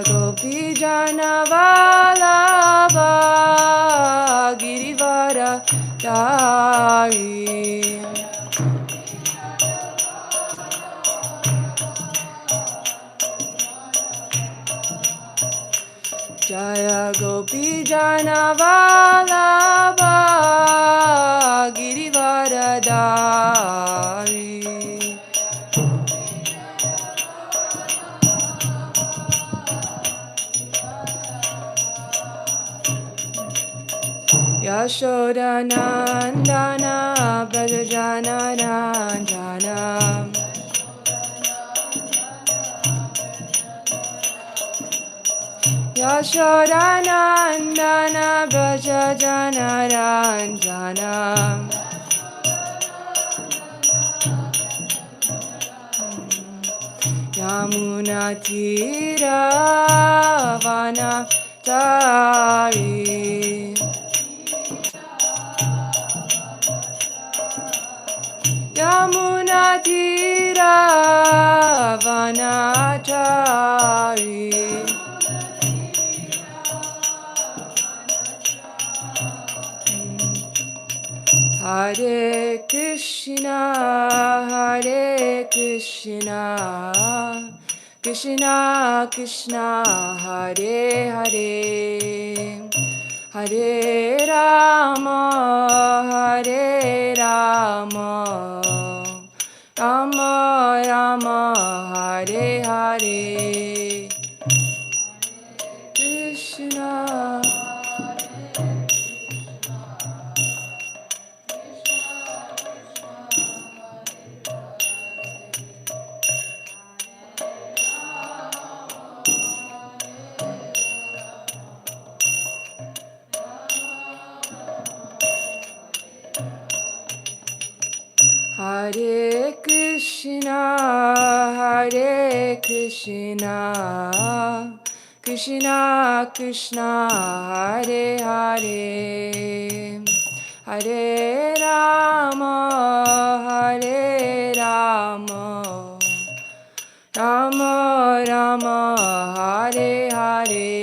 Gopi Jana Vallabha Girivara Dari. Jaya Gopi Jana Vallabha Girivara Dari. Yashoda Nandana Brajajana Ranjana. Yashoda Nandana Brajajana Ranjana. Yamuna Tira Vana Tari. Yamuna Tira Vana Tari. Hare Krishna, Hare Krishna, Krishna Krishna, Hare Hare, Hare Rama, Hare Rama, Rama Rama, Hare Hare, Krishna. Hare Krishna, Hare Krishna, Krishna Krishna, Hare Hare, Hare Rama, Hare Rama, Rama Rama, Hare Hare.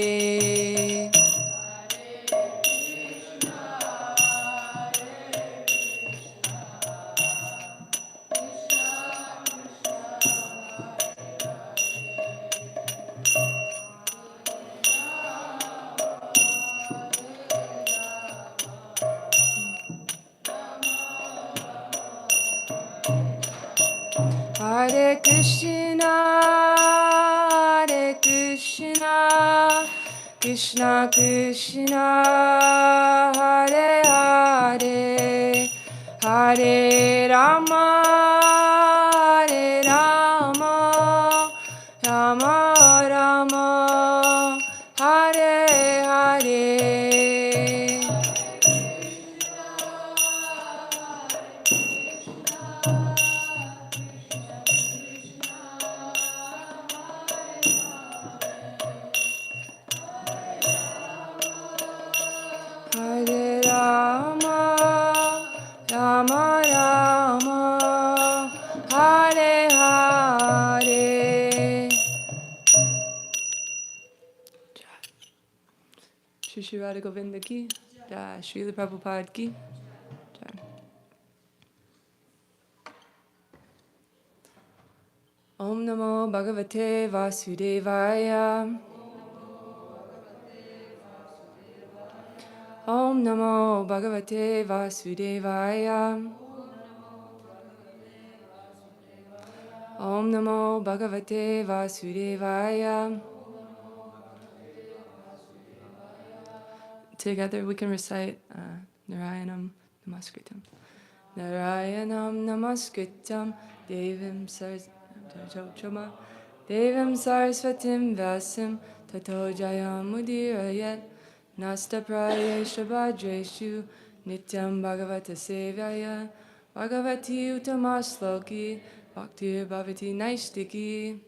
Hare Krishna, Hare Krishna, Krishna Krishna, Hare Hare, Hare Rama, Hare Rama, Rama Rama, Hare Hare. Hare Rama, Rama Rama, Hare Hare. Shri Shri Radha Govinda ki, Jai Srila Prabhupada ki, Jai. Om Namo Bhagavate Vasudevaya. Om Namo Bhagavate Vasudevaya. Om Namo Bhagavate Vasudevaya. Together we can recite Narayanam Namaskritam. Narayanam Namaskritam Devim Saraswatim Vasim Tato Jayam Mudirayat Nasta Prayesha Bhadreshu Nityam Bhagavata Sevaya Bhagavati Utamasloki Bhaktir Bhavati Naistiki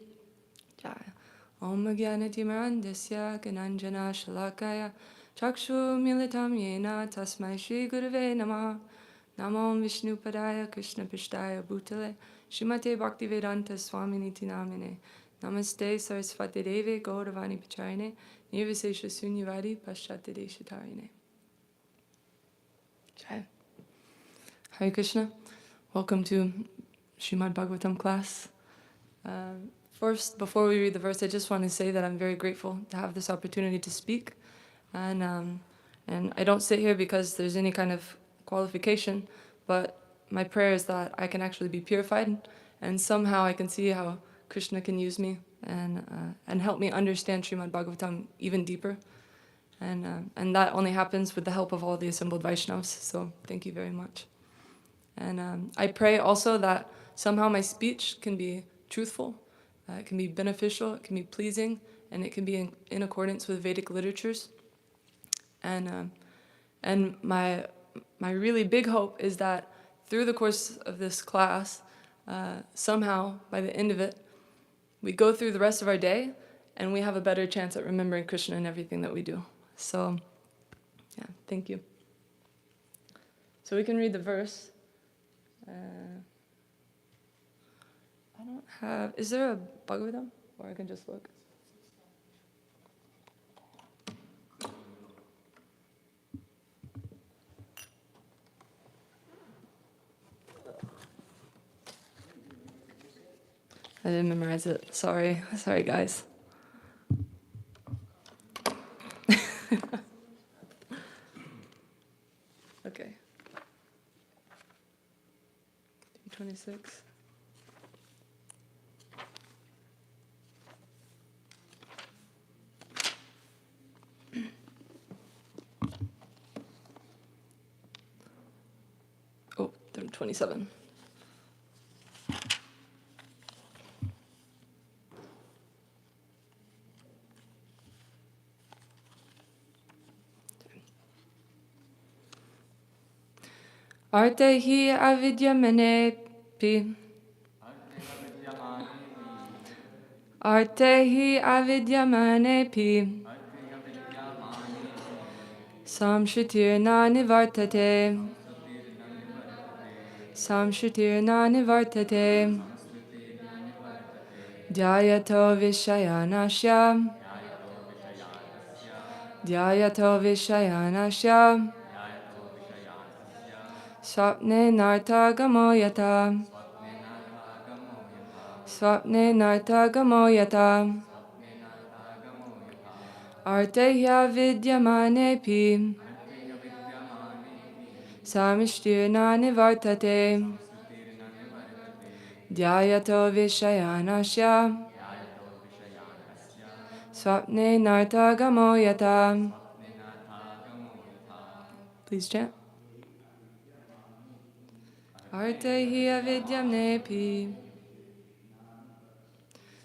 Jaya Om Gyanati Marandasya Gananjana Shalakaya Chakshu Militam Yena Tasmai Shri Gurave Namah Namo Vishnu Padaya Krishna Pishtaya Bhutale Shrimate Bhaktivedanta Swami Niti Namine Namaste Saraswati Devi Gauravani Pacharine Nirvisesha Sunyavadi Paschatadeshatarine. Jai. Hare Krishna. Welcome to Śrimad Bhāgavatam class. First, before we read the verse, I just want to say that I'm very grateful to have this opportunity to speak. And I don't sit here because there's any kind of qualification, but my prayer is that I can actually be purified, and somehow I can see how Krishna can use me and help me understand Śrimad Bhāgavatam even deeper. And that only happens with the help of all the assembled Vaishnavas, so thank you very much. And I pray also that somehow my speech can be truthful, it can be beneficial, it can be pleasing, and it can be in accordance with Vedic literatures. And my really big hope is that through the course of this class, somehow by the end of it, we go through the rest of our day and we have a better chance at remembering Krishna in everything that we do. So, yeah, thank you. So we can read the verse. I don't have, is there a Bhagavatam? Or I can just look. I didn't memorize it. Sorry guys. Okay. 26. Oh, 27. Arte hi avidyamenepi. Arte hi avidyamanepi. Samshrutirna nivartate. Samshrutirna nivartate. Dhyayato vishayanasya. Dhyayato vishayanasya. Swapne nartagamo yata. Swapne nartagamo yata. Artehya vidyamanepi. Samishtirna nivartate. Dhyayato vishayanasya. Swapne nartagamo yata. Please chant. Artehi avidyamnepi.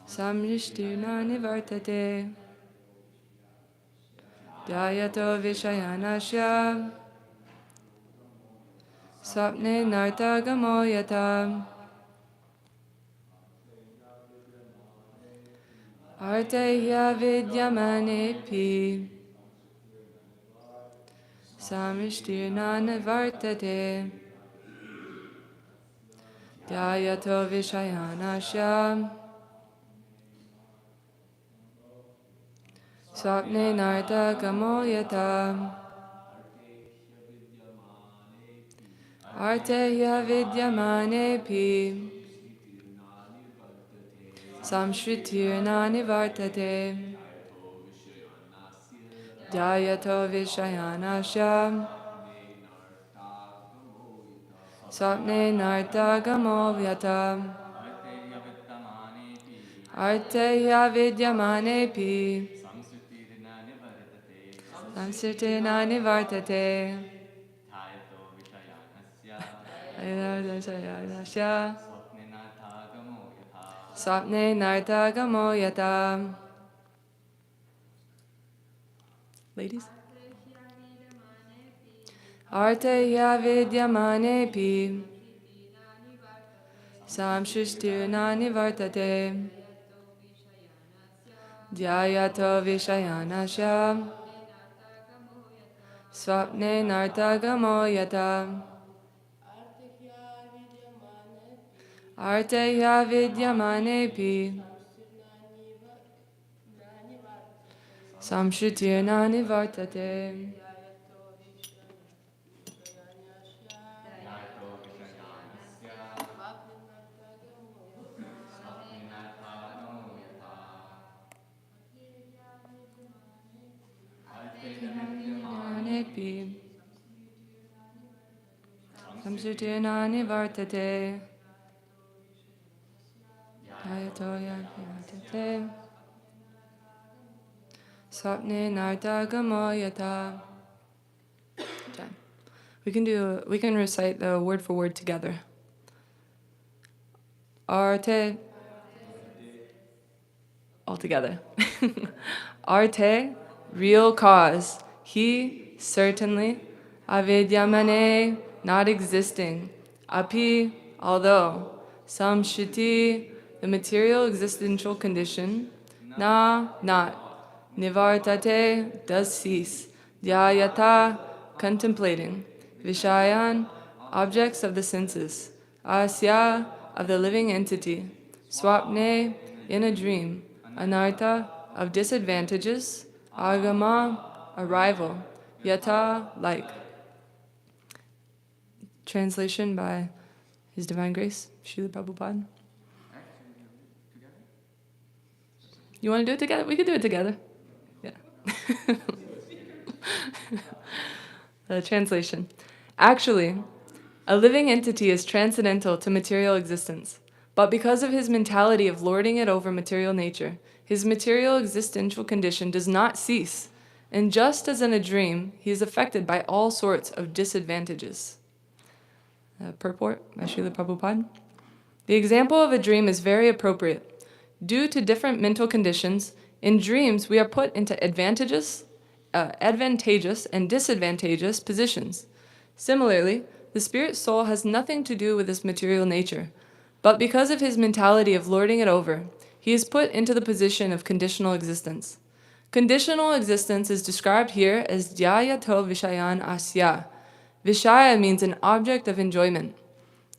Samrishtirna nivartate. Dhyayato vishayanasya. Swapne nartagamo yata. Artehi avidyamanepi. Samrishtirna nivartate. Dhyayato vishayanasya. Swapne nartagamo yata. Artehya vidyamanepi. Samshritirna nivartate. Dhyayato vishayanasya. Swapne nartagamo yata. Artehya vidyamanepi. Samshritirna nivartate. Swapne nartagamo yata. Ladies? Artehya vidyamanepi. Samshritirna nivartate. Dhyayato vishayanasya. Swapne nartagamo yata. Artehya vidyamanepi. samshrutirna nivartate. Samsutirna nivartate. Yayato yagyate. Sapne nartagamo yata. We can recite the word for word together. Arte. All together. Arte, real cause. He, certainly. Avidyamane, not existing. Api, although. Samshiti, the material existential condition. Na, not. Nivartate, does cease. Dhyayata, contemplating. Vishayan, objects of the senses. Asya, of the living entity. Swapne, in a dream. Anartha, of disadvantages. Agama, arrival. Yata, like. Translation by His Divine Grace, Śrīla Prabhupada. You want to do it together? We could do it together. Yeah. The translation. Actually, a living entity is transcendental to material existence, but because of his mentality of lording it over material nature, his material existential condition does not cease, and just as in a dream, he is affected by all sorts of disadvantages. Purport by Śrīla Prabhupada. The example of a dream is very appropriate. Due to different mental conditions, in dreams we are put into advantageous and disadvantageous positions. Similarly, the spirit soul has nothing to do with this material nature, but because of his mentality of lording it over, he is put into the position of conditional existence. Conditional existence is described here as dhyayato vishayan asya. Vishaya means an object of enjoyment.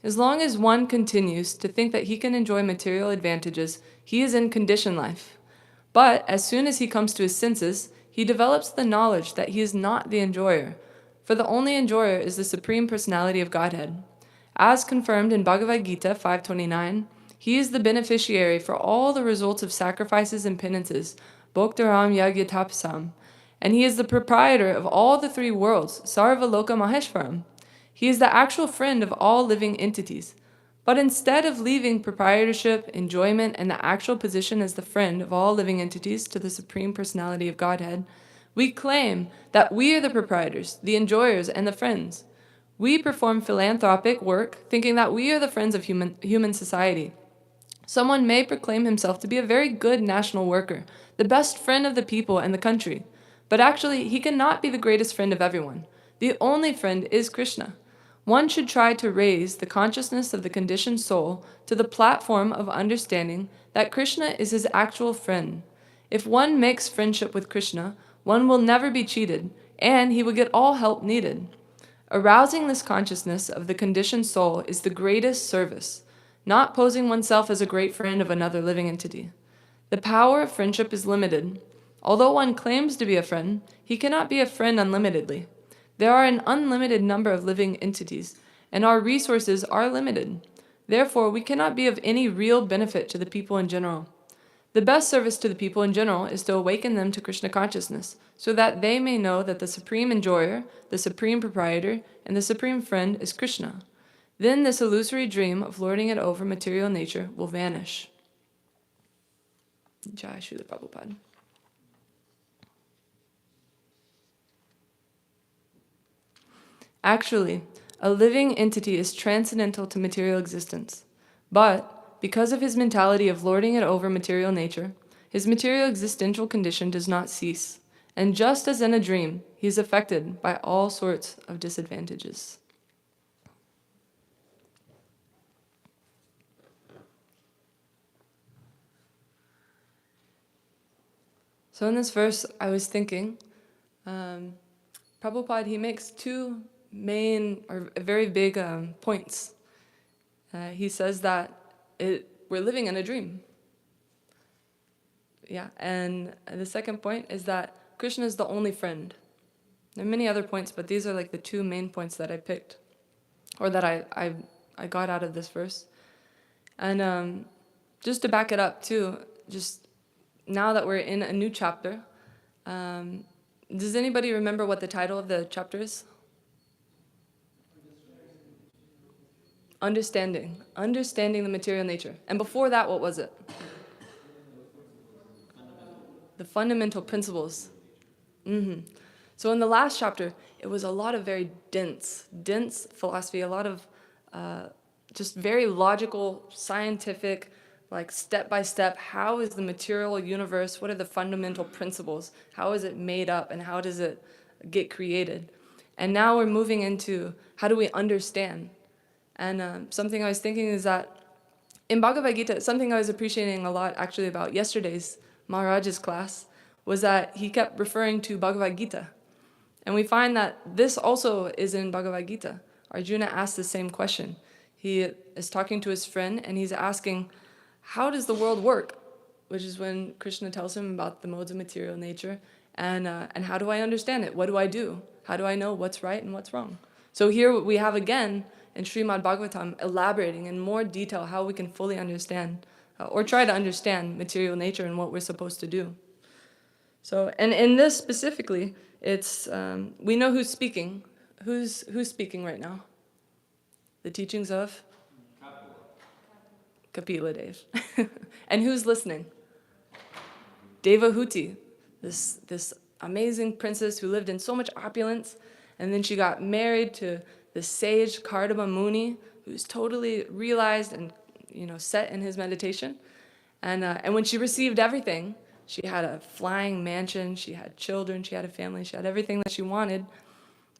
As long as one continues to think that he can enjoy material advantages, he is in conditioned life. But as soon as he comes to his senses, he develops the knowledge that he is not the enjoyer, for the only enjoyer is the Supreme Personality of Godhead. As confirmed in Bhagavad Gita 5.29, he is the beneficiary for all the results of sacrifices and penances, Bhoktaram Yagyatapasam, and he is the proprietor of all the three worlds, Sarvaloka Maheshwaram. He is the actual friend of all living entities. But instead of leaving proprietorship, enjoyment, and the actual position as the friend of all living entities to the Supreme Personality of Godhead, we claim that we are the proprietors, the enjoyers, and the friends. We perform philanthropic work thinking that we are the friends of human society. Someone may proclaim himself to be a very good national worker, the best friend of the people and the country. But actually, he cannot be the greatest friend of everyone. The only friend is Krishna. One should try to raise the consciousness of the conditioned soul to the platform of understanding that Krishna is his actual friend. If one makes friendship with Krishna, one will never be cheated, and he will get all help needed. Arousing this consciousness of the conditioned soul is the greatest service, not posing oneself as a great friend of another living entity. The power of friendship is limited. Although one claims to be a friend, he cannot be a friend unlimitedly. There are an unlimited number of living entities, and our resources are limited. Therefore, we cannot be of any real benefit to the people in general. The best service to the people in general is to awaken them to Krishna consciousness, so that they may know that the supreme enjoyer, the supreme proprietor, and the supreme friend is Krishna. Then this illusory dream of lording it over material nature will vanish. Jai Śrīla Prabhupada. Actually, a living entity is transcendental to material existence. But, because of his mentality of lording it over material nature, his material existential condition does not cease. And just as in a dream, he is affected by all sorts of disadvantages. So in this verse, I was thinking, Prabhupada, he makes two main or very big points. He says that we're living in a dream. Yeah, and the second point is that Krishna is the only friend. There are many other points, but these are like the two main points that I picked, or that I got out of this verse. And just to back it up too, just now that we're in a new chapter, does anybody remember what the title of the chapter is? Understanding the material nature. And before that, what was it? The fundamental principles. So in the last chapter, it was a lot of very dense philosophy, a lot of just very logical, scientific, like step by step, how is the material universe, what are the fundamental principles, how is it made up, and how does it get created? And now we're moving into how do we understand? And something I was thinking is that in Bhagavad Gita, something I was appreciating a lot actually about yesterday's Maharaj's class was that he kept referring to Bhagavad Gita. And we find that this also is in Bhagavad Gita. Arjuna asked the same question. He is talking to his friend and he's asking, how does the world work? Which is when Krishna tells him about the modes of material nature. And how do I understand it? What do I do? How do I know what's right and what's wrong? So here we have again in Śrimad Bhāgavatam elaborating in more detail how we can fully understand or try to understand material nature and what we're supposed to do. So, and in this specifically, it's we know who's speaking. Who's speaking right now? The teachings of Kapila Dev. And who's listening? Devahuti, this amazing princess who lived in so much opulence, and then she got married to the sage Kardama Muni, who's totally realized and set in his meditation. And when she received everything, she had a flying mansion, she had children, she had a family, she had everything that she wanted.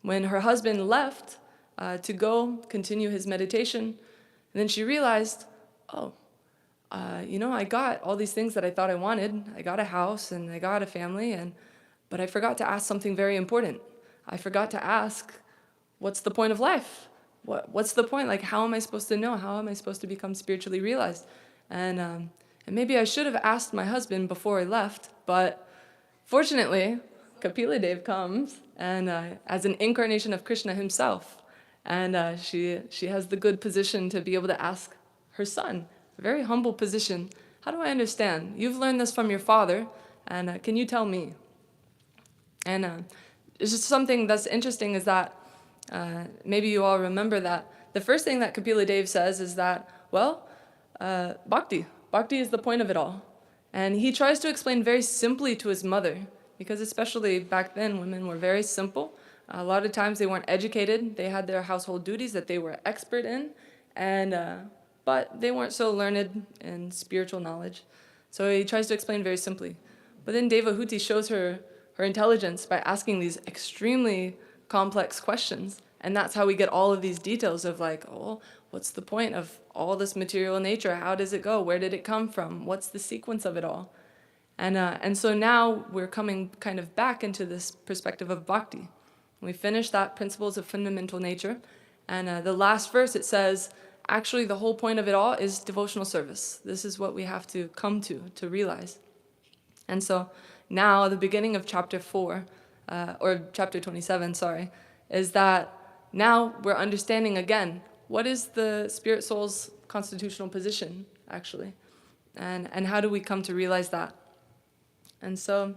When her husband left to go continue his meditation, and then she realized, I got all these things that I thought I wanted. I got a house and I got a family, but I forgot to ask something very important. I forgot to ask, what's the point of life? What's the point? Like, how am I supposed to know? How am I supposed to become spiritually realized? And maybe I should have asked my husband before I left, but fortunately, Kapila Dev comes and as an incarnation of Krishna himself, and she has the good position to be able to ask her son, a very humble position, how do I understand? You've learned this from your father, and can you tell me? And it's just something that's interesting is that maybe you all remember that the first thing that Kapila Dev says is that, bhakti is the point of it all. And he tries to explain very simply to his mother, because especially back then, women were very simple. A lot of times they weren't educated. They had their household duties that they were expert in, but they weren't so learned in spiritual knowledge. So he tries to explain very simply. But then Devahuti shows her intelligence by asking these extremely complex questions. And that's how we get all of these details of like, what's the point of all this material nature? How does it go? Where did it come from? What's the sequence of it all? And so now we're coming kind of back into this perspective of bhakti. We finished that principles of fundamental nature. And the last verse, it says, actually the whole point of it all is devotional service. This is what we have to come to realize. And so now the beginning of chapter 4, or chapter 27, is that now we're understanding again, what is the spirit soul's constitutional position, actually? And how do we come to realize that? And so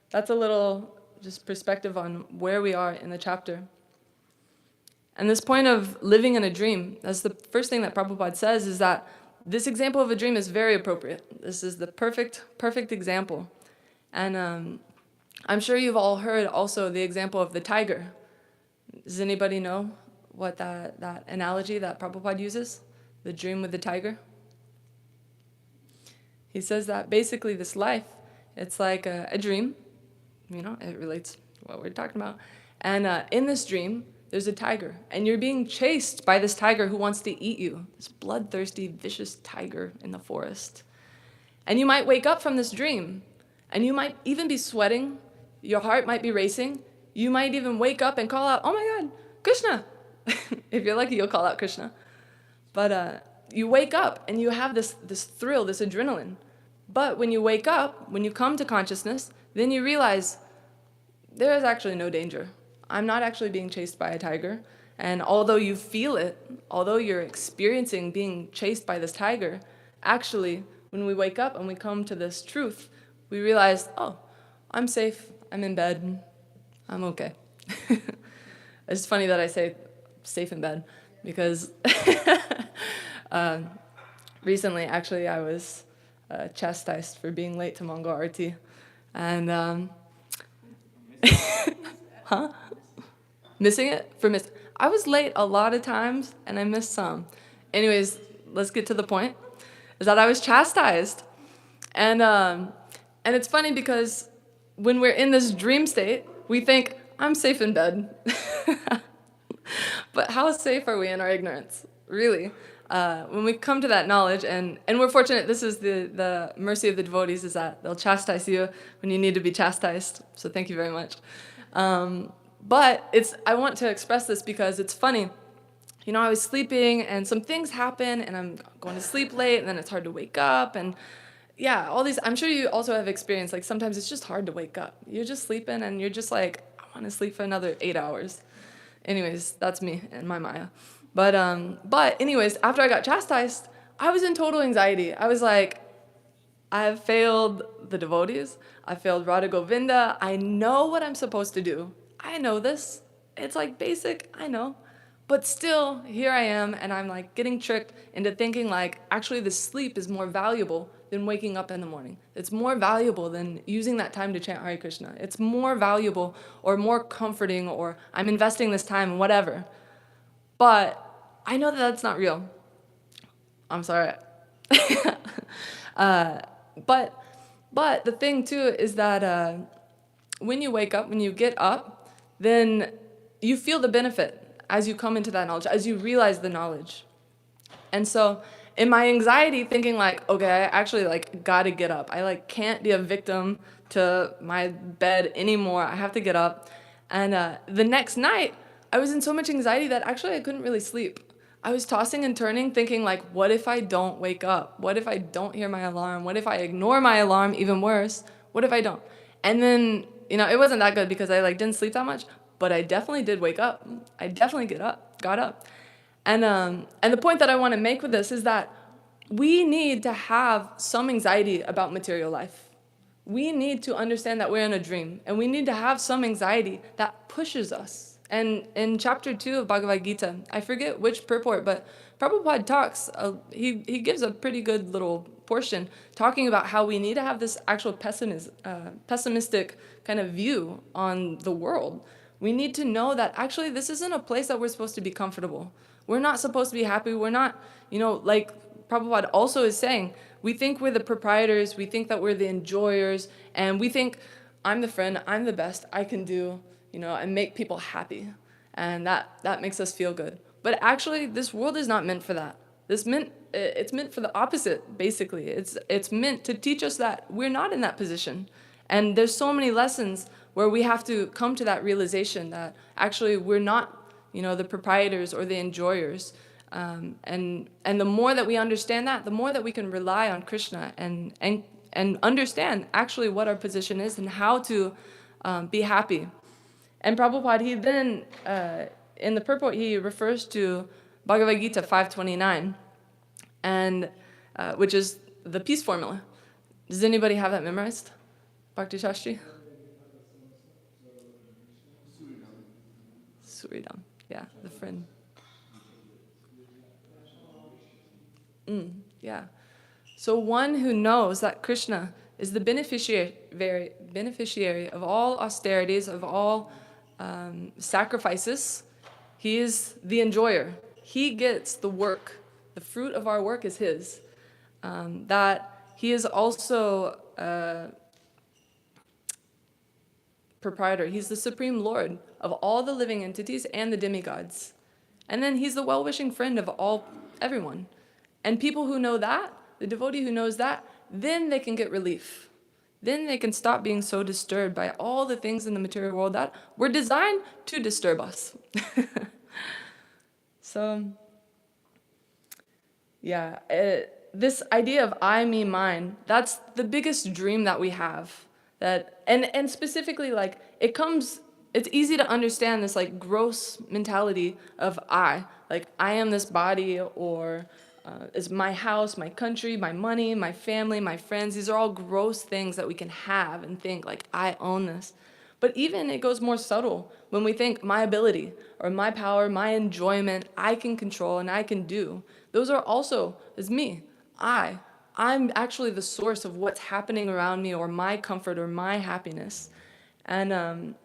that's a little just perspective on where we are in the chapter. And this point of living in a dream, that's the first thing that Prabhupada says, is that this example of a dream is very appropriate. This is the perfect example. And I'm sure you've all heard also the example of the tiger. Does anybody know what that analogy that Prabhupada uses? The dream with the tiger? He says that basically this life, it's like a dream. It relates to what we're talking about. And in this dream, there's a tiger. And you're being chased by this tiger who wants to eat you. This bloodthirsty, vicious tiger in the forest. And you might wake up from this dream. And you might even be sweating. Your heart might be racing. You might even wake up and call out, oh my God, Krishna. If you're lucky, you'll call out Krishna. But you wake up and you have this thrill, this adrenaline. But when you wake up, when you come to consciousness, then you realize there is actually no danger. I'm not actually being chased by a tiger. And although you feel it, although you're experiencing being chased by this tiger, actually, when we wake up and we come to this truth, we realize, oh, I'm safe, I'm in bed, I'm okay. It's funny that I say safe in bed, because recently, actually, I was chastised for being late to Mongol Arti. And, huh? Missing it? I was late a lot of times, and I missed some. Anyways, let's get to the point, is that I was chastised. And it's funny because when we're in this dream state, we think, I'm safe in bed. But how safe are we in our ignorance, really? When we come to that knowledge, and we're fortunate, this is the mercy of the devotees, is that they'll chastise you when you need to be chastised. So thank you very much. But I want to express this because it's funny. You know, I was sleeping and some things happen and I'm going to sleep late and then it's hard to wake up. And yeah, all these, I'm sure you also have experienced, like sometimes it's just hard to wake up. You're just sleeping and you're just like, I want to sleep for another 8 hours. Anyways, that's me and my Maya. But anyways, after I got chastised, I was in total anxiety. I was like, I have failed the devotees. I failed Radha Govinda. I know what I'm supposed to do. I know this. It's like basic, I know. But still, here I am, and I'm like getting tricked into thinking like, actually this sleep is more valuable than waking up in the morning. It's more valuable than using that time to chant Hare Krishna. It's more valuable or more comforting, or I'm investing this time in whatever. But I know that that's not real. I'm sorry. But the thing too is that when you wake up, when you get up, then you feel the benefit as you come into that knowledge, as you realize the knowledge. And so in my anxiety, thinking like, okay, I actually like gotta get up. I like can't be a victim to my bed anymore. I have to get up. And the next night, I was in so much anxiety that actually I couldn't really sleep. I was tossing and turning, thinking like, what if I don't wake up? What if I don't hear my alarm? What if I ignore my alarm? Even worse, what if I don't? And then, you know, it wasn't that good because I like didn't sleep that much, but I definitely did wake up. I definitely got up. And the point that I want to make with this is that we need to have some anxiety about material life. We need to understand that we're in a dream, and we need to have some anxiety that pushes us. And in chapter 2 of Bhagavad Gita, I forget which purport, but Prabhupada talks, he gives a pretty good little portion talking about how we need to have this actual pessimistic kind of view on the world. We need to know that actually this isn't a place that we're supposed to be comfortable. We're not supposed to be happy. We're not, you know, like Prabhupada also is saying, we think we're the proprietors, we think that we're the enjoyers, and we think, I'm the friend, I'm the best, I can do, you know, and make people happy. And that makes us feel good. But actually, this world is not meant for that. It's meant for the opposite, basically. It's meant to teach us that we're not in that position. And there's so many lessons where we have to come to that realization that actually we're not, you know, the proprietors or the enjoyers. And the more that we understand that, the more that we can rely on Krishna and understand actually what our position is and how to be happy. And Prabhupada, he then, in the purport, he refers to Bhagavad Gita 5:29, and which is the peace formula. Does anybody have that memorized? Bhakti Shastri? Suridam, yeah, the friend. Yeah. So one who knows that Krishna is the beneficiary of all austerities, of all sacrifices. He is the enjoyer. He gets the work. The fruit of our work is his. That he is also proprietor. He's the supreme lord of all the living entities and the demigods. And then he's the well-wishing friend of everyone. And people who know that, the devotee who knows that, then they can get relief. Then they can stop being so disturbed by all the things in the material world that were designed to disturb us. So, yeah, this idea of I, me, mine, that's the biggest dream that we have. And specifically, like, it's easy to understand this, like, gross mentality of I. Like, I am this body, or is my house, my country, my money, my family, my friends. These are all gross things that we can have and think, like, I own this. But even it goes more subtle when we think my ability or my power, my enjoyment, I can control and I can do. Those are also, is me. I'm actually the source of what's happening around me, or my comfort or my happiness. And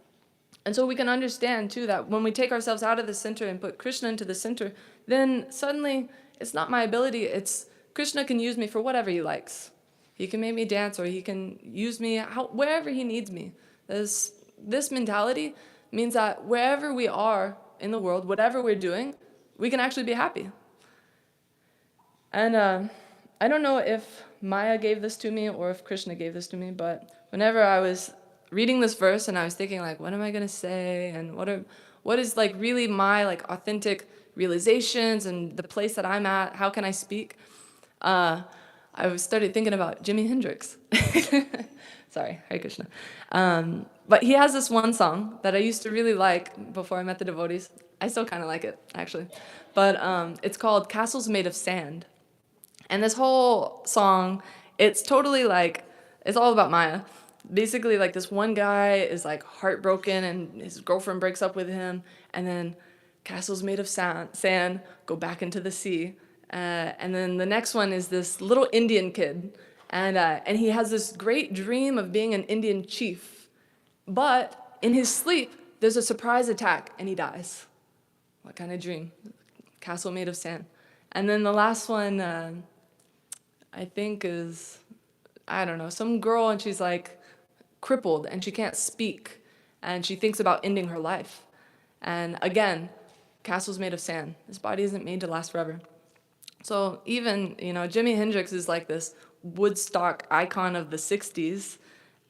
so we can understand too that when we take ourselves out of the center and put Krishna into the center, then suddenly it's not my ability, it's Krishna can use me for whatever he likes. He can make me dance, or he can use me wherever he needs me. This mentality means that wherever we are in the world, whatever we're doing, we can actually be happy. And I don't know if Maya gave this to me or if Krishna gave this to me, but whenever I was reading this verse and I was thinking, like, what am I gonna say, and what is like really my, like, authentic realizations and the place that I'm at, how can I speak? I started thinking about Jimi Hendrix. Sorry, Hare Krishna. But he has this one song that I used to really like before I met the devotees. I still kind of like it, actually. But it's called Castles Made of Sand. And this whole song, it's totally like, it's all about Maya. Basically, like, this one guy is, like, heartbroken and his girlfriend breaks up with him. And then castles made of sand go back into the sea. And then the next one is this little Indian kid. And he has this great dream of being an Indian chief. But in his sleep, there's a surprise attack and he dies. What kind of dream? Castle made of sand. And then the last one, I think is, I don't know, some girl, and she's, like, crippled and she can't speak. And she thinks about ending her life. And again, castle's made of sand. This body isn't made to last forever. So even, Jimi Hendrix is like this Woodstock icon of the 60s.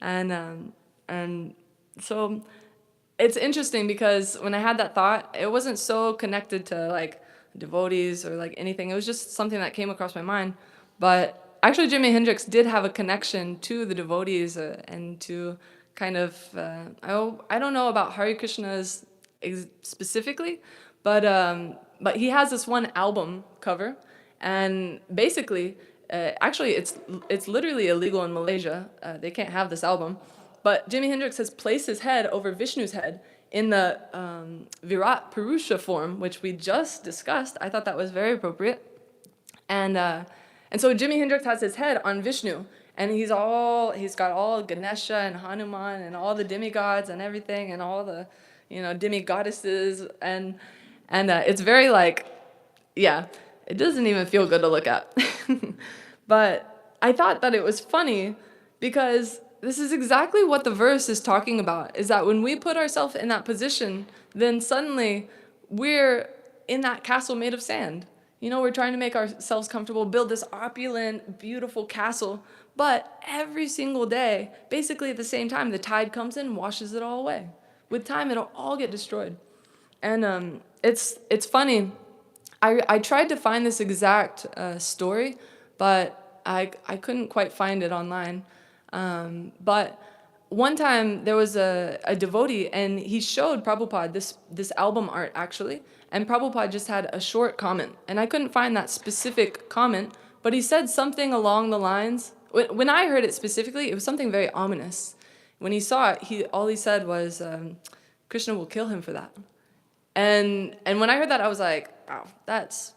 And so it's interesting because when I had that thought, it wasn't so connected to, like, devotees or, like, anything. It was just something that came across my mind. But actually, Jimi Hendrix did have a connection to the devotees and to kind of, I don't know about Hare Krishna's specifically, but he has this one album cover, and basically, actually, it's literally illegal in Malaysia. They can't have this album. But Jimi Hendrix has placed his head over Vishnu's head in the Virat Purusha form, which we just discussed. I thought that was very appropriate. And so Jimi Hendrix has his head on Vishnu, and he's got all Ganesha and Hanuman and all the demigods and everything, and all the, demigoddesses, and it's very, like, yeah, it doesn't even feel good to look at. But I thought that it was funny because this is exactly what the verse is talking about, is that when we put ourselves in that position, then suddenly we're in that castle made of sand. We're trying to make ourselves comfortable, build this opulent, beautiful castle, but every single day, basically at the same time, the tide comes in and washes it all away. With time, it'll all get destroyed. And it's funny. I tried to find this exact story, but I couldn't quite find it online. But one time there was a devotee, and he showed Prabhupada this album art, actually, and Prabhupada just had a short comment, and I couldn't find that specific comment, but he said something along the lines, when I heard it specifically, it was something very ominous. When he saw it, all he said was, Krishna will kill him for that. And when I heard that, I was like, wow, that's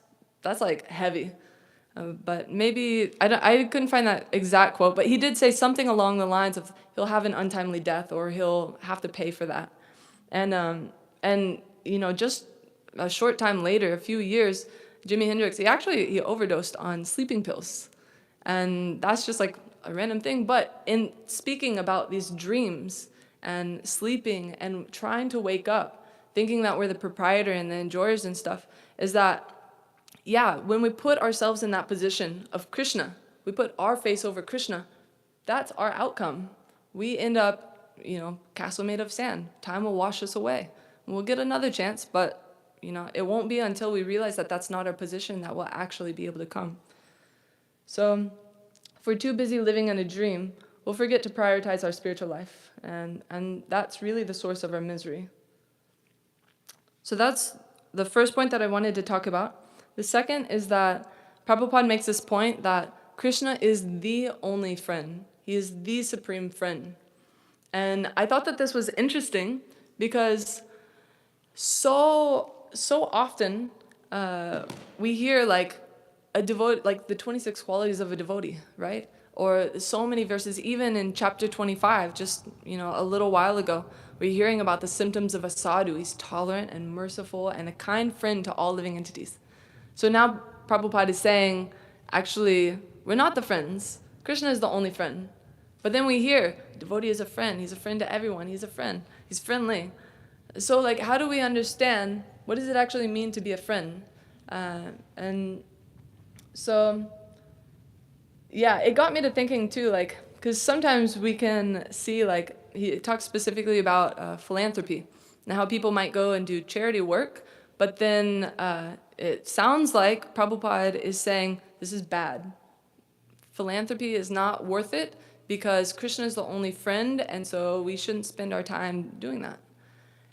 like heavy. But maybe, I couldn't find that exact quote, but he did say something along the lines of he'll have an untimely death, or he'll have to pay for that. And just a short time later, a few years, Jimi Hendrix, he overdosed on sleeping pills. And that's just like a random thing. But in speaking about these dreams and sleeping and trying to wake up, thinking that we're the proprietor and the enjoyers and stuff, is that, yeah, when we put ourselves in that position of Krishna, we put our face over Krishna, that's our outcome. We end up, castle made of sand. Time will wash us away. We'll get another chance, but, it won't be until we realize that that's not our position that we'll actually be able to come. So if we're too busy living in a dream, we'll forget to prioritize our spiritual life. And that's really the source of our misery. So that's the first point that I wanted to talk about. The second is that Prabhupada makes this point that Krishna is the only friend. He is the supreme friend. And I thought that this was interesting because so often we hear like a devotee, like the 26 qualities of a devotee, right? Or so many verses, even in chapter 25, just a little while ago, we're hearing about the symptoms of a sadhu. He's tolerant and merciful and a kind friend to all living entities. So now Prabhupada is saying, actually, we're not the friends. Krishna is the only friend. But then we hear, devotee is a friend. He's a friend to everyone. He's a friend. He's friendly. So like, how do we understand, what does it actually mean to be a friend? And so, yeah, it got me to thinking too, like, because sometimes we can see, like, he talks specifically about philanthropy and how people might go and do charity work, but then it sounds like Prabhupada is saying this is bad. Philanthropy is not worth it because Krishna is the only friend, and so we shouldn't spend our time doing that.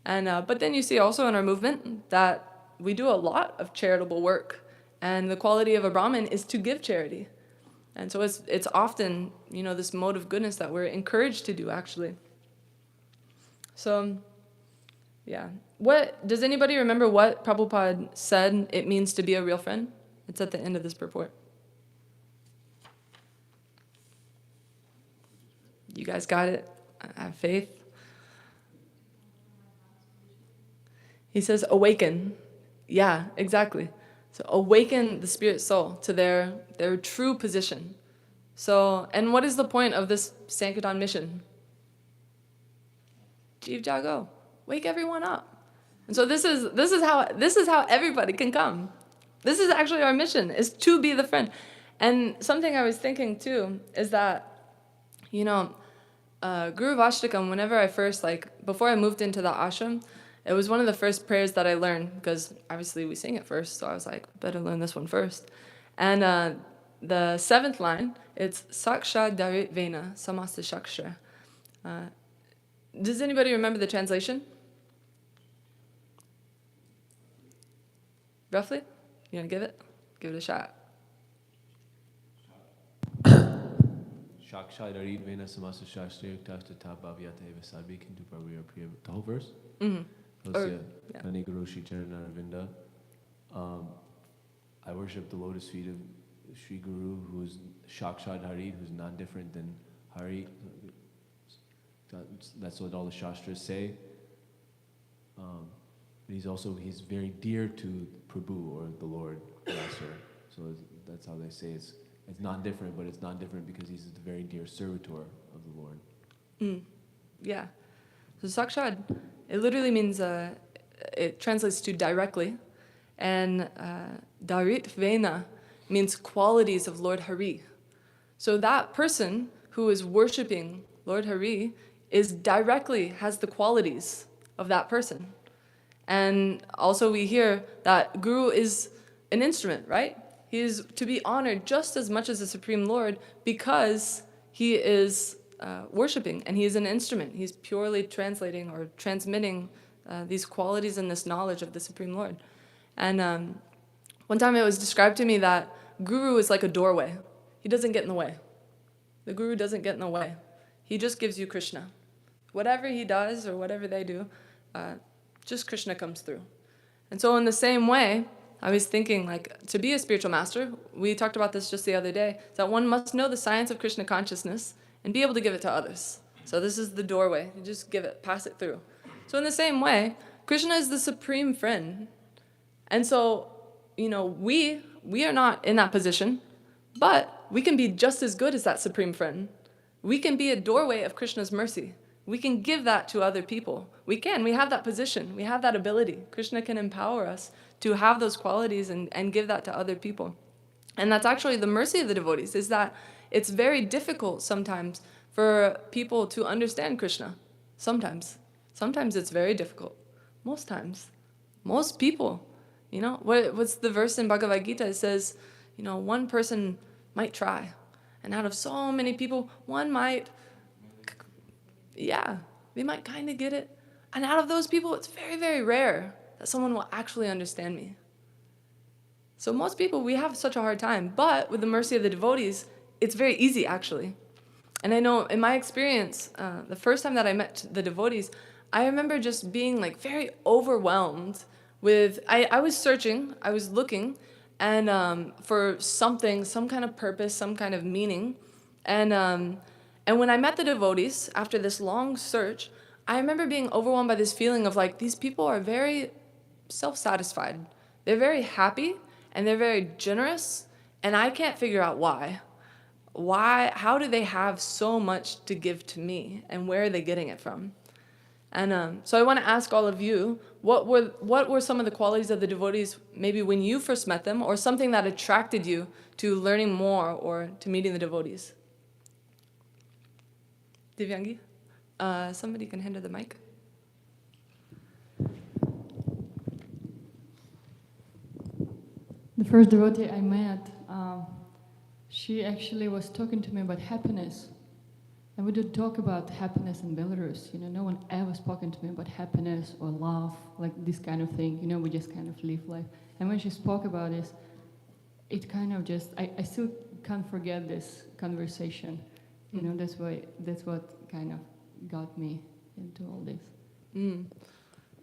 And but then you see also in our movement that we do a lot of charitable work, and the quality of a Brahmin is to give charity. And so it's often, this mode of goodness that we're encouraged to do, actually. So, yeah. Does anybody remember what Prabhupada said it means to be a real friend? It's at the end of this purport. You guys got it? I have faith. He says, awaken. Yeah, exactly. So awaken the spirit soul to their true position. So, and what is the point of this Sankirtan mission? Jeev Jago, wake everyone up. And so this is how everybody can come. This is actually our mission, is to be the friend. And something I was thinking too is that, Guru Vashtakam, whenever I first, before I moved into the ashram, it was one of the first prayers that I learned, because obviously we sing it first, so I was like, better learn this one first. And the 7th line, it's Saksha Darit Vena Samasta Shaksha. Does anybody remember the translation? Roughly? You want to give it? Give it a shot. Shakshadarit Vena Samasa Shastri Tasta Bhavyata Eva Sadvi Kintu Parvya Priya. The whole verse? Nani Guru Shri Charana Arvinda. I worship the lotus feet of Sri Guru, who is Shakshad Harit, who's not different than Hari. That's what all the Shastras say. He's very dear to Prabhu, or the Lord Master. So that's how they say it's not different, but it's not different because he's the very dear servitor of the Lord. Yeah. So Sakshad, it literally means, it translates to directly. And Darit Vena means qualities of Lord Hari. So that person who is worshiping Lord Hari has the qualities of that person. And also we hear that Guru is an instrument, right? He is to be honored just as much as the Supreme Lord because he is worshiping, and he is an instrument. He's purely translating or transmitting these qualities and this knowledge of the Supreme Lord. And one time it was described to me that Guru is like a doorway. He doesn't get in the way. The Guru doesn't get in the way. He just gives you Krishna. Whatever he does or whatever they do, just Krishna comes through. And so in the same way, I was thinking, to be a spiritual master, we talked about this just the other day, that one must know the science of Krishna consciousness and be able to give it to others. So this is the doorway. You just give it, pass it through. So in the same way, Krishna is the supreme friend. And so, we are not in that position, but we can be just as good as that supreme friend. We can be a doorway of Krishna's mercy. We can give that to other people. We have that position. We have that ability. Krishna can empower us to have those qualities and give that to other people. And that's actually the mercy of the devotees, is that it's very difficult sometimes for people to understand Krishna. Sometimes it's very difficult. Most times. Most people, what's the verse in Bhagavad Gita? It says, one person might try. And out of so many people, one might, they might kind of get it. And out of those people, it's very, very rare that someone will actually understand me. So most people, we have such a hard time. But with the mercy of the devotees, it's very easy, actually. And I know in my experience, the first time that I met the devotees, I remember just being like very overwhelmed with, I was searching, I was looking, and for something, some kind of purpose, some kind of meaning. And when I met the devotees, after this long search, I remember being overwhelmed by this feeling of like, these people are very self-satisfied. They're very happy, and they're very generous, and I can't figure out why. How do they have so much to give to me, and where are they getting it from? And so I want to ask all of you, what were some of the qualities of the devotees maybe when you first met them, or something that attracted you to learning more or to meeting the devotees? Divyangi? Somebody can hand her the mic. The first devotee I met, she actually was talking to me about happiness. And we did talk about happiness in Belarus. No one ever spoken to me about happiness or love, like this kind of thing. We just kind of live life. And when she spoke about this, it kind of just, I still can't forget this conversation. That's what kind of got me into all this.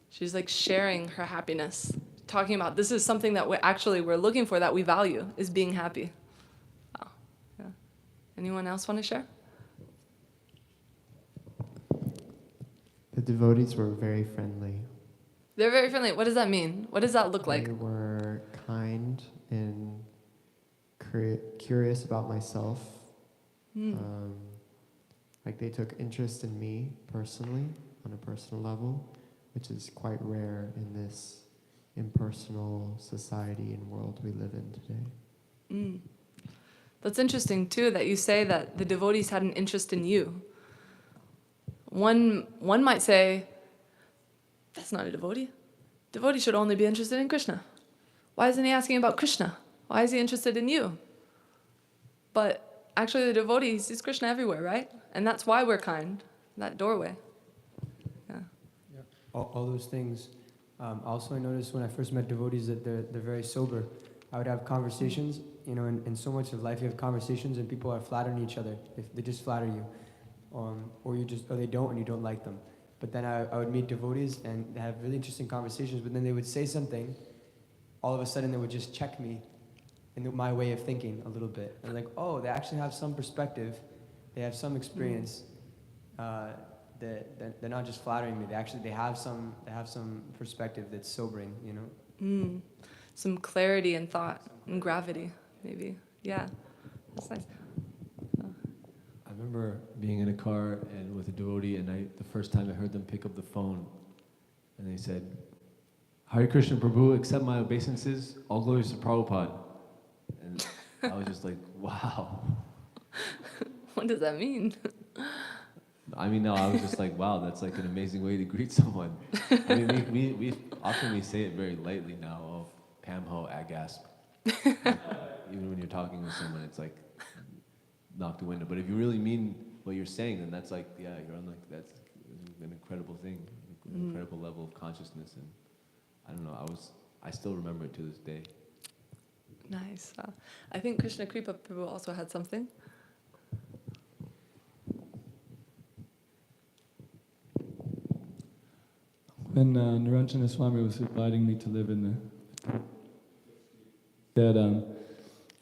She's like sharing her happiness, talking about this is something that we're looking for, that we value, is being happy. Wow. Yeah. Anyone else want to share? The devotees were very friendly. They're very friendly. What does that mean? What does that look like? They were kind and curious about myself. Like they took interest in me personally, on a personal level, which is quite rare in this impersonal society and world we live in today. That's interesting too, that you say that the devotees had an interest in you. One might say, that's not a devotee. Devotee should only be interested in Krishna. Why isn't he asking about Krishna? Why is he interested in you? But actually the devotee sees Krishna everywhere, right? And that's why we're kind, that doorway. Yeah. All those things. Also, I noticed when I first met devotees that they're very sober. I would have conversations, in so much of life you have conversations and people are flattering each other. If they just flatter you. Or they don't and you don't like them. But then I would meet devotees and have really interesting conversations, but then they would say something, all of a sudden they would just check me in my way of thinking a little bit. And like, oh, they actually have some perspective, they have some experience, they're not just flattering me, they have some perspective that's sobering, Some clarity in thought and gravity, maybe. Yeah, that's nice. I remember being in a car and with a devotee, and the first time I heard them pick up the phone, and they said, "Hare Krishna Prabhu, accept my obeisances, all glories to Prabhupada." And I was just like, wow. What does that mean? I mean, no, I was just like, wow, that's like an amazing way to greet someone. I mean, we often say it very lightly now, of Pam Ho Agasp. Even when you're talking with someone, it's like, knock the window. But if you really mean what you're saying, then that's like, yeah, that's an incredible thing, an incredible level of consciousness. And I don't know, I still remember it to this day. Nice. I think Krishna Kripa Prabhu also had something. When Niranjana Swami was inviting me to live in said,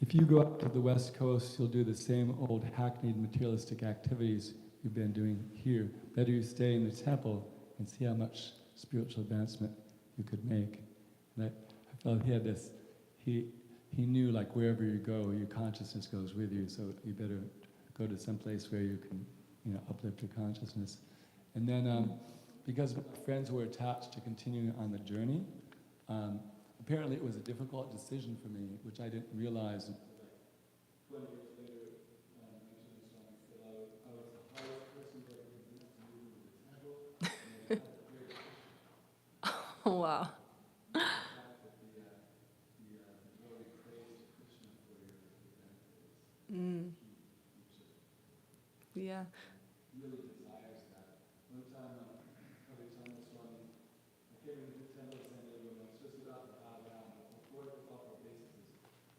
if you go up to the West Coast, you'll do the same old hackneyed materialistic activities you've been doing here. Better you stay in the temple and see how much spiritual advancement you could make. And I felt he had this, he knew like wherever you go, your consciousness goes with you, so you better go to some place where you can, uplift your consciousness. And then, because my friends were attached to continuing on the journey, apparently it was a difficult decision for me, which I didn't realize. 20 years later, I was the hardest person to ever convince to move into the temple. Oh, wow. Yeah. Really desires that. One time, every time I was running, I came into the temple saying when I was just about to bow down, before I took off our bases,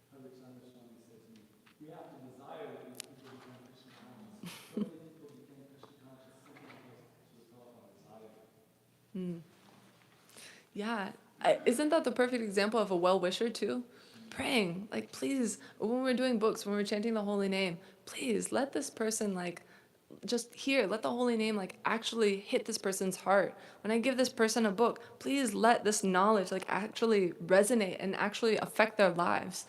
every time the Swami said to me, we have to desire that these people become Krishna conscious. So many people became Krishna conscious simply because this was taught about desire. Mm. Yeah. Isn't that the perfect example of a well-wisher too? Praying, like, please, when we're doing books, when we're chanting the holy name, please let this person, like, just hear, let the holy name, like, actually hit this person's heart. When I give this person a book, please let this knowledge, like, actually resonate and actually affect their lives.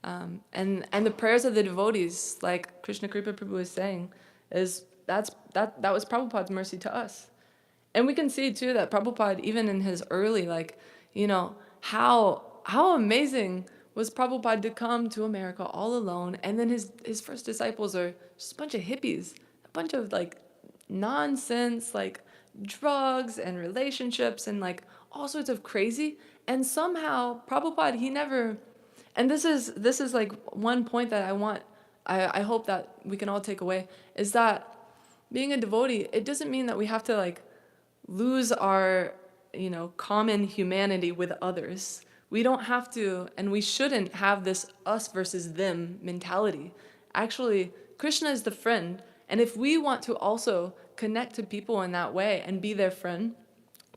And the prayers of the devotees, like Krishna Kripa Prabhu was saying, that was Prabhupada's mercy to us. And we can see too that Prabhupada, even in his early, like, how amazing was Prabhupada to come to America all alone, and then his first disciples are just a bunch of hippies, a bunch of like nonsense, like drugs and relationships and like all sorts of crazy. And somehow Prabhupada, he never, and this is like one point that I hope that we can all take away, is that being a devotee, it doesn't mean that we have to like lose our, common humanity with others. We don't have to, and we shouldn't have this us versus them mentality. Actually, Krishna is the friend, and if we want to also connect to people in that way and be their friend,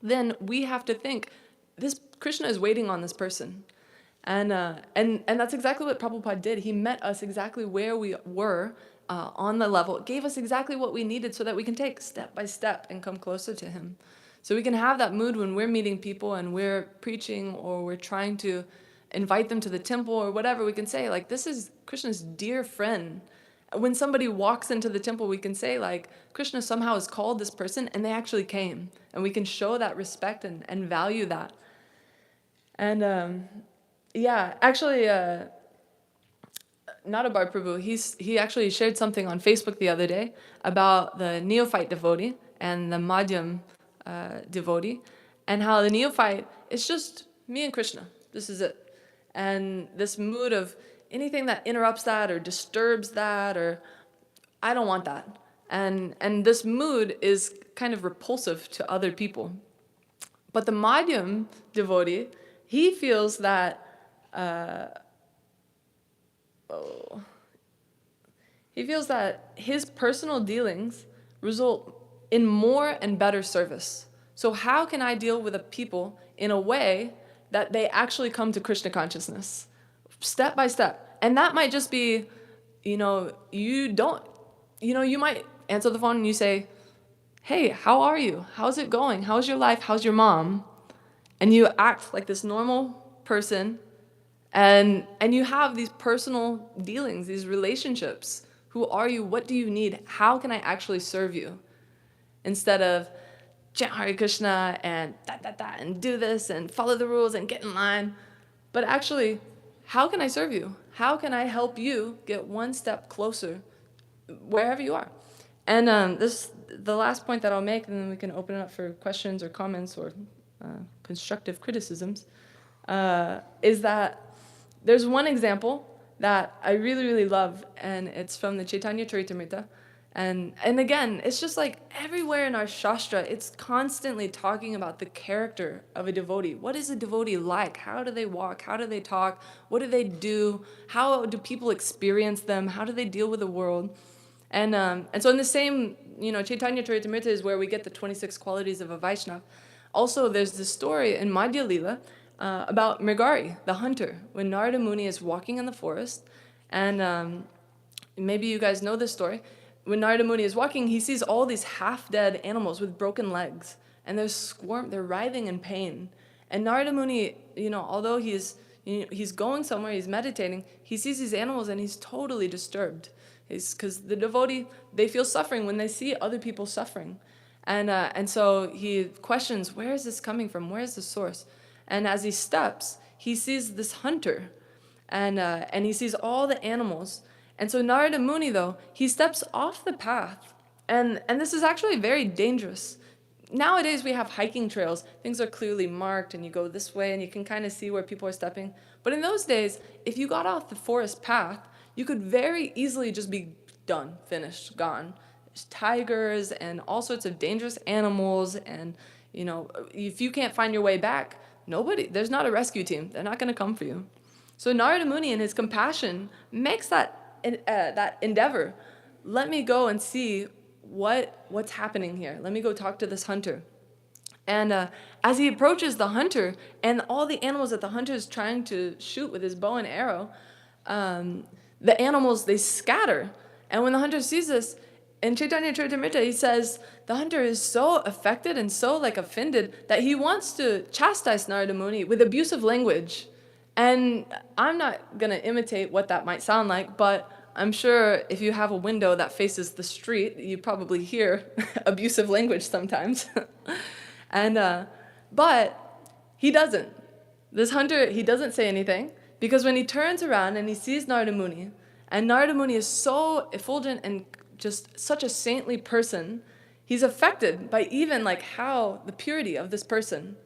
then we have to think, this Krishna is waiting on this person. And that's exactly what Prabhupada did. He met us exactly where we were on the level, gave us exactly what we needed so that we can take step by step and come closer to him. So we can have that mood when we're meeting people and we're preaching or we're trying to invite them to the temple or whatever. We can say, like, this is Krishna's dear friend. When somebody walks into the temple, we can say, like, Krishna somehow has called this person and they actually came. And we can show that respect and value that. And yeah, actually, Nadabar Prabhu, he actually shared something on Facebook the other day about the neophyte devotee and the Madhyam devotee, and how the neophyte is just me and Krishna. This is it. And this mood of anything that interrupts that or disturbs that, or I don't want that. And this mood is kind of repulsive to other people. But the Madhyam devotee, he feels that his personal dealings result in more and better service. So how can I deal with a people in a way that they actually come to Krishna consciousness, step by step? And that might just be, you might answer the phone and you say, hey, how are you? How's it going? How's your life? How's your mom? And you act like this normal person, and you have these personal dealings, these relationships. Who are you? What do you need? How can I actually serve you? Instead of chant Hare Krishna and and do this and follow the rules and get in line. But actually, how can I serve you? How can I help you get one step closer wherever you are? And the last point that I'll make, and then we can open it up for questions or comments or constructive criticisms, is that there's one example that I really, really love, and it's from the Chaitanya Charitamrita. And again, it's just like everywhere in our Shastra, it's constantly talking about the character of a devotee. What is a devotee like? How do they walk? How do they talk? What do they do? How do people experience them? How do they deal with the world? And so in the same, Chaitanya Charitamrita is where we get the 26 qualities of a Vaishnava. Also, there's this story in Madhya Lila about Mrigari, the hunter, when Narada Muni is walking in the forest. And maybe you guys know this story. When Narada Muni is walking, he sees all these half-dead animals with broken legs, and they're writhing in pain. And Narada Muni, although he's going somewhere, he's meditating, he sees these animals and he's totally disturbed. Because the devotee, they feel suffering when they see other people suffering. And so he questions, where is this coming from? Where is the source? And as he steps, he sees this hunter, and he sees all the animals. And so Narada Muni, though, he steps off the path, and this is actually very dangerous. Nowadays, we have hiking trails. Things are clearly marked, and you go this way, and you can kind of see where people are stepping. But in those days, if you got off the forest path, you could very easily just be done, finished, gone. tigers and all sorts of dangerous animals. And, you know, if you can't find your way back, there's not a rescue team. They're not going to come for you. So Narada Muni in his compassion makes that endeavor. Let me go and see what's happening here. Let me go talk to this hunter. And as he approaches the hunter and all the animals that the hunter is trying to shoot with his bow and arrow, the animals, they scatter. And when the hunter sees this, in Chaitanya Charitamrita, he says the hunter is so affected and so offended that he wants to chastise Narada Muni with abusive language. And I'm not going to imitate what that might sound like, but I'm sure if you have a window that faces the street, you probably hear abusive language sometimes. But he doesn't. This hunter, he doesn't say anything, because when he turns around and he sees Narada Muni, and Narada Muni is so effulgent and just such a saintly person, he's affected by even how the purity of this person.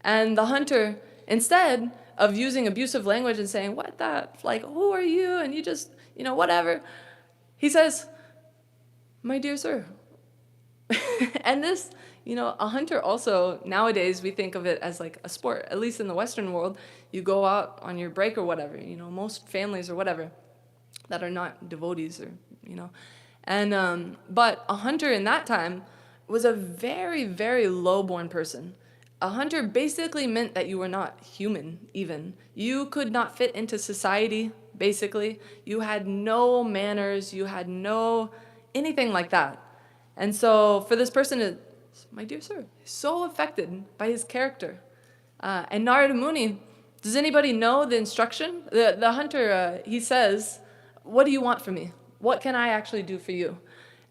And the hunter, instead of using abusive language and saying, what that, who are you? And you just, whatever. He says, my dear sir. And this, a hunter also, nowadays we think of it as a sport. At least in the Western world, you go out on your break or whatever, most families or whatever that are not devotees or, And, but a hunter in that time was a very, very low-born person. A hunter basically meant that you were not human, even. You could not fit into society, basically. You had no manners. You had no anything like that. And so for this person to, my dear sir, so affected by his character. And Narada Muni, does anybody know the instruction? The hunter, he says, what do you want from me? What can I actually do for you?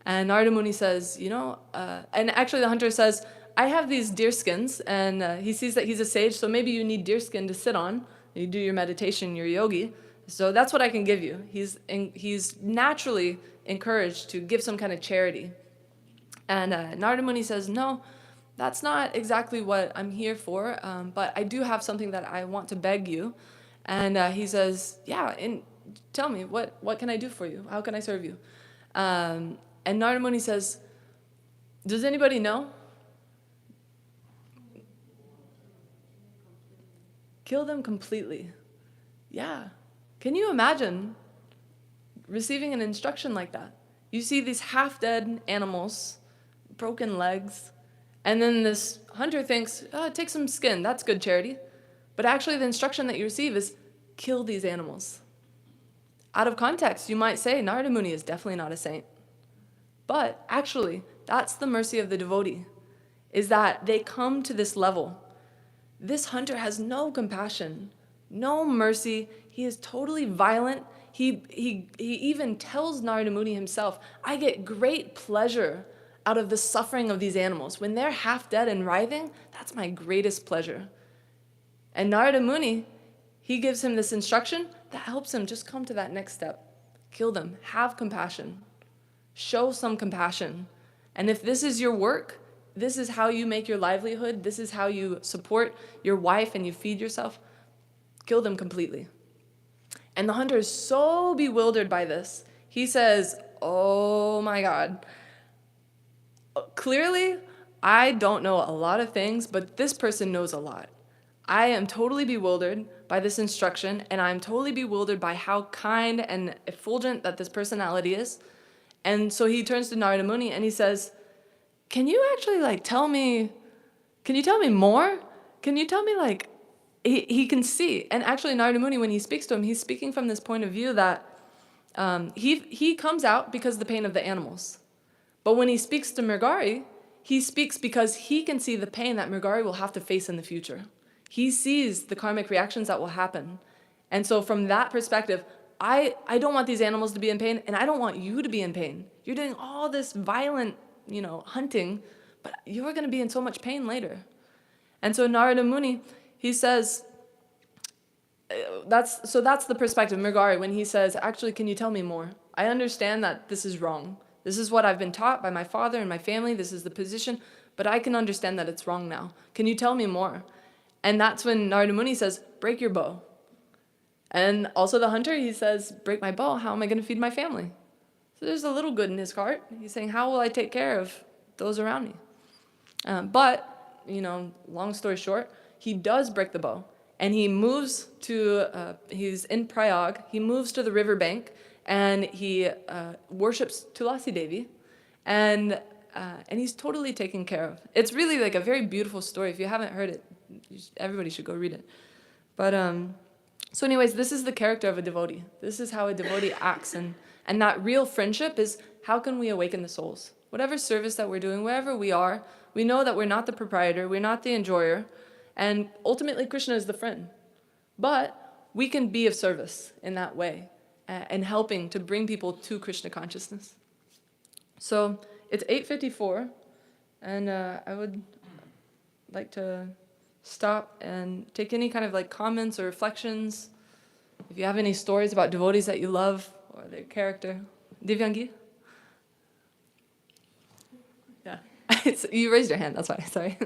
And Narada Muni says, and actually the hunter says, I have these deer skins, and he sees that he's a sage, so maybe you need deer skin to sit on. You do your meditation, your yogi. So that's what I can give you. He's naturally encouraged to give some kind of charity. And Narada Muni says, no, that's not exactly what I'm here for, but I do have something that I want to beg you. And he says, yeah, and tell me, what can I do for you? How can I serve you? And Narada Muni says, does anybody know? Kill them completely. Yeah. Can you imagine receiving an instruction like that? You see these half-dead animals, broken legs, and then this hunter thinks, take some skin, that's good charity. But actually the instruction that you receive is kill these animals. Out of context, you might say Narada Muni is definitely not a saint. But actually, that's the mercy of the devotee, is that they come to this level. This hunter has no compassion, no mercy. He is totally violent. He even tells Narada Muni himself, I get great pleasure out of the suffering of these animals. When they're half dead and writhing, that's my greatest pleasure. And Narada Muni, he gives him this instruction that helps him just come to that next step. Kill them. Have compassion. Show some compassion. And if this is your work, this is how you make your livelihood, this is how you support your wife and you feed yourself, kill them completely. And the hunter is so bewildered by this. He says, oh my God. Clearly, I don't know a lot of things, but this person knows a lot. I am totally bewildered by this instruction, and I'm totally bewildered by how kind and effulgent that this personality is. And so he turns to Narada Muni and he says, can you actually tell me more? Can you tell me he can see? And actually Narada Muni, when he speaks to him, he's speaking from this point of view that he comes out because of the pain of the animals. But when he speaks to Mrigari, he speaks because he can see the pain that Mrigari will have to face in the future. He sees the karmic reactions that will happen. And so from that perspective, I don't want these animals to be in pain, and I don't want you to be in pain. You're doing all this violent, hunting, but you're going to be in so much pain later. And so Narada Muni, he says, that's the perspective, Mrigari, when he says, actually, can you tell me more? I understand that this is wrong. This is what I've been taught by my father and my family. This is the position, but I can understand that it's wrong now. Can you tell me more? And that's when Narada Muni says, break your bow. And also the hunter, he says, break my bow. How am I going to feed my family? So there's a little good in his heart. He's saying, how will I take care of those around me? But, long story short, he does break the bow. And he moves to, he's in Prayag, he moves to the riverbank, and he worships Tulasi Devi, and he's totally taken care of. It's really like a very beautiful story. If you haven't heard it, everybody should go read it. But so anyways, this is the character of a devotee. This is how a devotee acts, and that real friendship is how can we awaken the souls? Whatever service that we're doing, wherever we are, we know that we're not the proprietor, we're not the enjoyer, and ultimately Krishna is the friend. But we can be of service in that way, and helping to bring people to Krishna consciousness. So it's 8:54, and I would like to stop and take any kind of like comments or reflections. If you have any stories about devotees that you love or their character. Divyangi? Yeah. You raised your hand, that's why, sorry.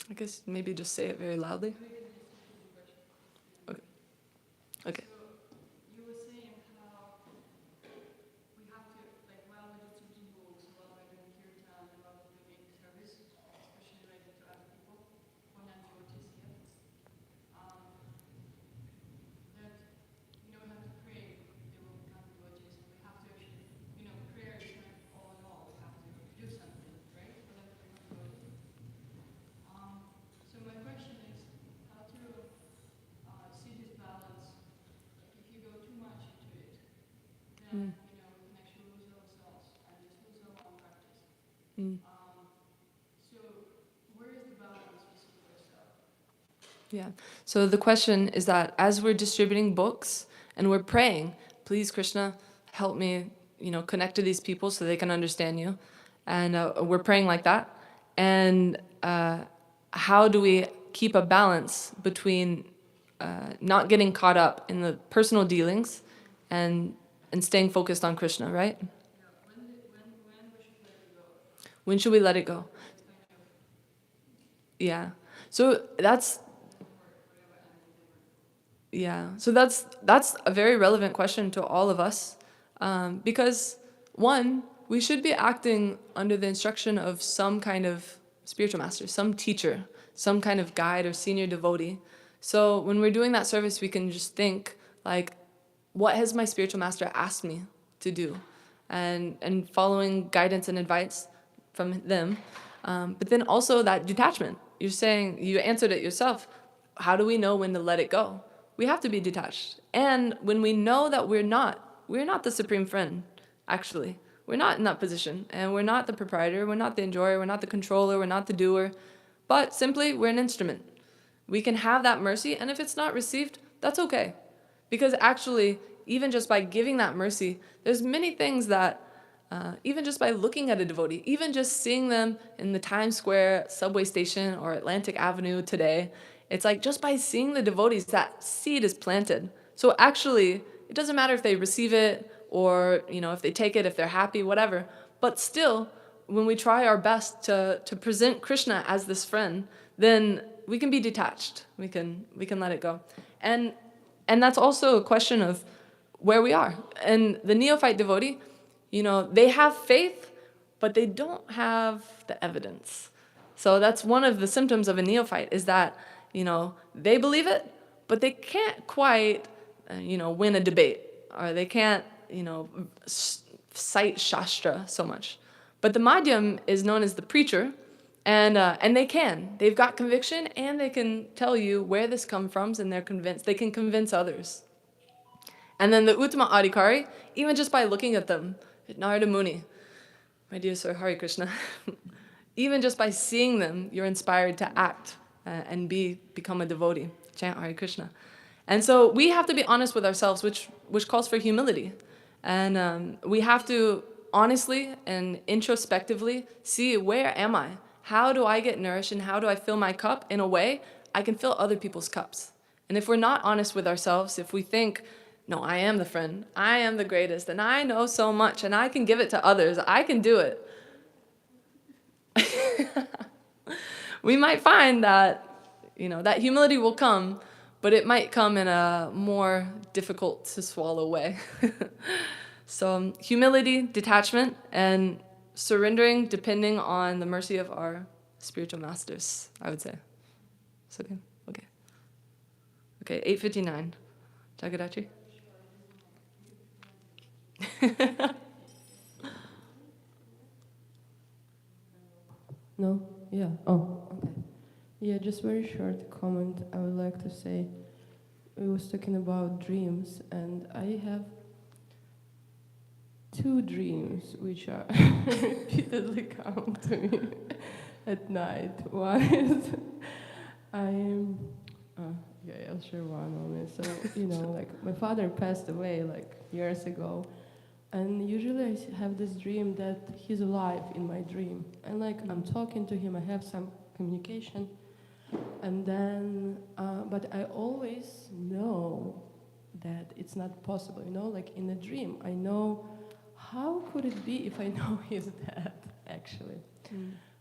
I guess maybe just say it very loudly. Okay. Okay. You were saying how we have to, like, while we're distributing books, while we're doing kirtan, while we're doing service, especially related to other people, for non-devotees here, that, we have to pray, they will become devotees, and we have to actually, prayer is not all in all, we have to do something, right, for them to become devotees. So my question is, how to see this balance. Like if you go too much into it, then we can actually lose ourselves and just lose our own practice. So where is the balance we see for ourselves? Yeah. So the question is that as we're distributing books and we're praying, please Krishna, help me, connect to these people so they can understand you. And we're praying like that. And how do we keep a balance between not getting caught up in the personal dealings and staying focused on Krishna, right? Yeah. When we should let it go? When should we let it go? Yeah. So that's a very relevant question to all of us, because one, we should be acting under the instruction of some kind of spiritual master, some teacher, some kind of guide or senior devotee. So when we're doing that service, we can just think like, what has my spiritual master asked me to do? And following guidance and advice from them. But then also that detachment. You're saying, you answered it yourself. How do we know when to let it go? We have to be detached. And when we know that we're not the supreme friend, actually. We're not in that position. And we're not the proprietor, we're not the enjoyer, we're not the controller, we're not the doer. But simply, we're an instrument. We can have that mercy, and if it's not received, that's okay. Because actually, even just by giving that mercy, there's many things that, even just by looking at a devotee, even just seeing them in the Times Square subway station or Atlantic Avenue today, it's like just by seeing the devotees, that seed is planted. So actually, it doesn't matter if they receive it or if they take it, if they're happy, whatever. But still, when we try our best to present Krishna as this friend, then we can be detached. We can let it go. And that's also a question of where we are. And the neophyte devotee, they have faith, but they don't have the evidence. So that's one of the symptoms of a neophyte is that, they believe it, but they can't quite, win a debate, or they can't, cite Shastra so much. But the Madhyam is known as the preacher, and they've got conviction, and they can tell you where this comes from, and they're convinced. They can convince others. And then the Uttama Adhikari, even just by looking at them, Narada Muni, my dear Sir Hare Krishna, even just by seeing them, you're inspired to act and become a devotee, chant Hare Krishna. And so we have to be honest with ourselves, which calls for humility. And we have to honestly and introspectively see, where am I? How do I get nourished, and how do I fill my cup in a way I can fill other people's cups? And if we're not honest with ourselves, if we think, no, I am the friend. I am the greatest, and I know so much, and I can give it to others. I can do it. We might find that, that humility will come, but it might come in a more difficult to swallow way. So humility, detachment, and surrendering depending on the mercy of our spiritual masters, I would say. Is okay? Okay. Okay, 8:59. Jagadachi? No? Yeah. Oh, okay. Yeah, just very short comment I would like to say. We was talking about dreams, and I have 2 dreams which are repeatedly come to me at night. One is okay, I'll share one only. So, like my father passed away like years ago, and usually I have this dream that he's alive in my dream, and like I'm talking to him, I have some communication, and then, but I always know that it's not possible, like in a dream, I know how could it be if I know he's dead, actually.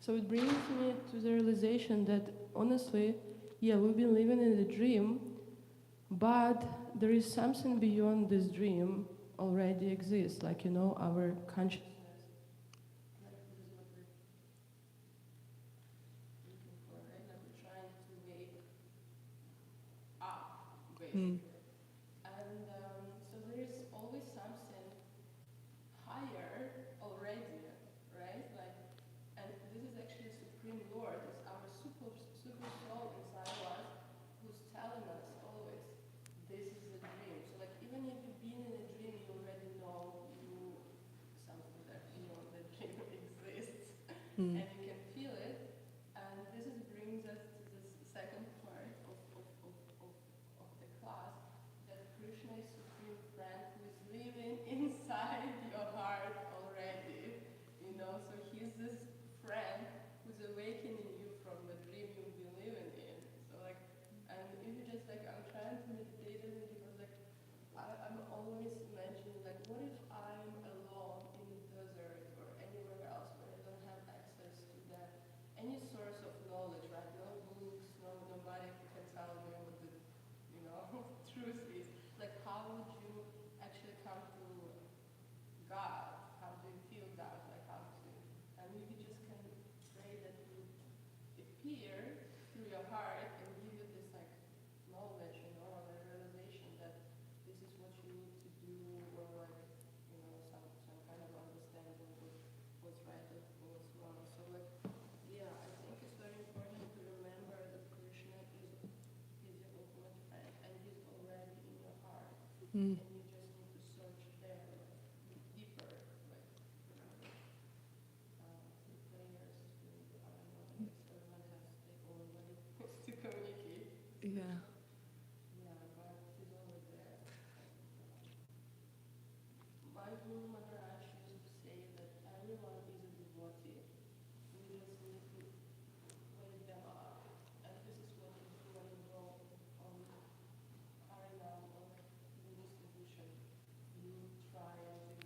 So it brings me to the realization that honestly, yeah, we've been living in a dream, but there is something beyond this dream already exists, like, our consciousness. Like this is what we're looking for, right? Like we're trying to wake up, basically. And so there is always something higher already, right? Like, and this is actually Supreme Lord, it's our super soul inside of us who's telling us always, this is a dream. So like even if you've been in a dream, you already know something that the dream exists, and you can feel it. And this brings us to this second part of the class, that Krishna is supreme friend who is living inside your heart already. So he's this friend who's awakening you from the dream you've been living in. So like, and if you just like, I'm trying to meditate on it because like, I'm always imagining like, what if I'm alone in the desert or anywhere else where I don't have access to any source of knowledge, right? No books, nobody who can tell me what the truth is. Like, how would you actually come to God? How do you feel God? Like, how to? And maybe just can pray that you appear through your heart and give you this like knowledge, or the realization that this is what you need to do, or like, some kind of understanding of what's right and what's wrong. So like, yeah, I think it's very important to remember that Krishna is your ultimate friend, and he's already in your heart, and you just need to search there, like, deeper, like, through prayers, through, I don't know, like, everyone has their own way to communicate. Yeah. Yeah, but he's over there. My Guru Maharaj used to say that everyone is a devotee. We just need to wake them up. And this is what we do when we go on Harinam or Buddhist tradition. You try and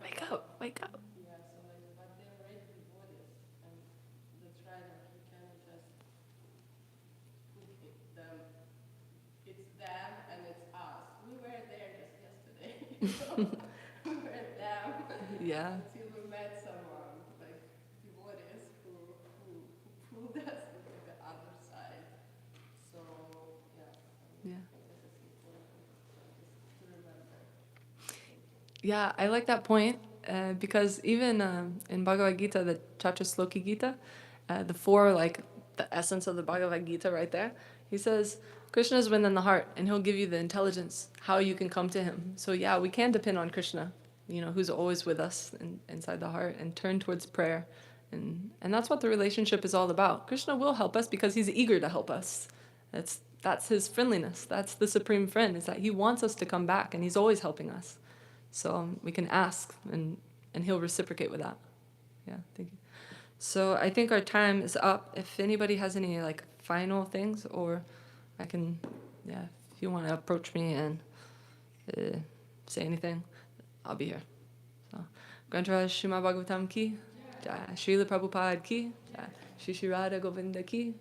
wake up. Wake up. Yeah, so like, but they're already devotees. And that's right, like you can't just put them. It's them and it's us. We were there just yesterday. We were them. Yeah. Until we met someone, like devotees who pulled us to the other side. So, yeah. Yeah. This is important to remember. Yeah, I like that point because even in Bhagavad Gita, the Chatusloki Gita, the essence of the Bhagavad Gita right there, he says, Krishna is within the heart, and he'll give you the intelligence, how you can come to him. So yeah, we can depend on Krishna, who's always with us inside the heart, and turn towards prayer. And that's what the relationship is all about. Krishna will help us because he's eager to help us. That's his friendliness. That's the supreme friend, is that he wants us to come back, and he's always helping us. So we can ask, and he'll reciprocate with that. Yeah, thank you. So I think our time is up. If anybody has any like final things, or I can, if you want to approach me and say anything, I'll be here. So, Grantaraj Śrimad Bhāgavatam ki, Jai. Srila Prabhupada ki, Jai. Shri Shri Radha Govinda ki,